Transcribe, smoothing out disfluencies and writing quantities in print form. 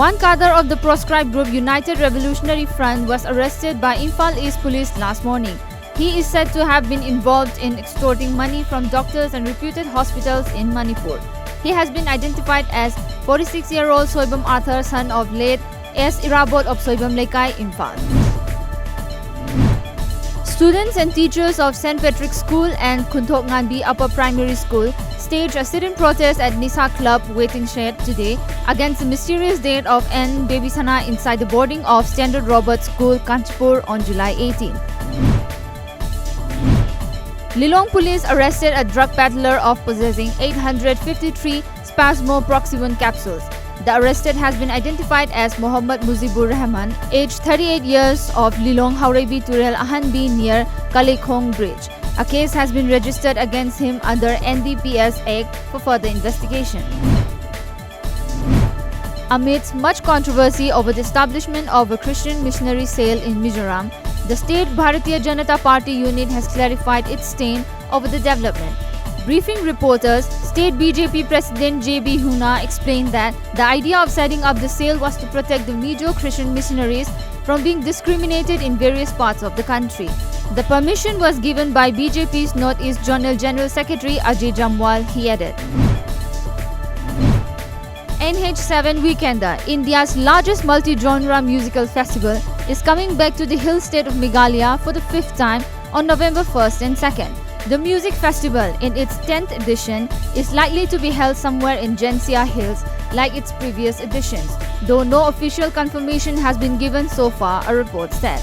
One cadre of the proscribed group United Revolutionary Front was arrested by Imphal East Police last morning. He is said to have been involved in extorting money from doctors and reputed hospitals in Manipur. He has been identified as 46-year-old Soibam Arthur, son of late S. Irabot of Soibam Lekai, Imphal. Students and teachers of St. Patrick's School and Kunthok Nganbi Upper Primary School staged a sit-in protest at Nisa Club Waiting Shed today against the mysterious death of N. Babysana inside the boarding of Standard Roberts School, Kanchpur on July 18th. Lilong police arrested a drug peddler of possessing 853 Spasmoproxivon capsules. The arrested has been identified as Mohammad Muzibur Rahman, aged 38 years, of Lilong Haurebi Turel Ahanbi near Kalekhong Bridge. A case has been registered against him under NDPS Act for further investigation. Amidst much controversy over the establishment of a Christian missionary cell in Mizoram, the state Bharatiya Janata Party unit has clarified its stand over the development. Briefing reporters, State BJP President J.B. Huna explained that the idea of setting up the cell was to protect the Mizo Christian missionaries from being discriminated in various parts of the country. The permission was given by BJP's Northeast Zonal General Secretary Ajay Jamwal, he added. NH7 Weekender, India's largest multi-genre musical festival, is coming back to the hill state of Meghalaya for the 5th time on November 1st and 2nd. The music festival, in its 10th edition, is likely to be held somewhere in Jensia Hills like its previous editions, though no official confirmation has been given so far, a report said.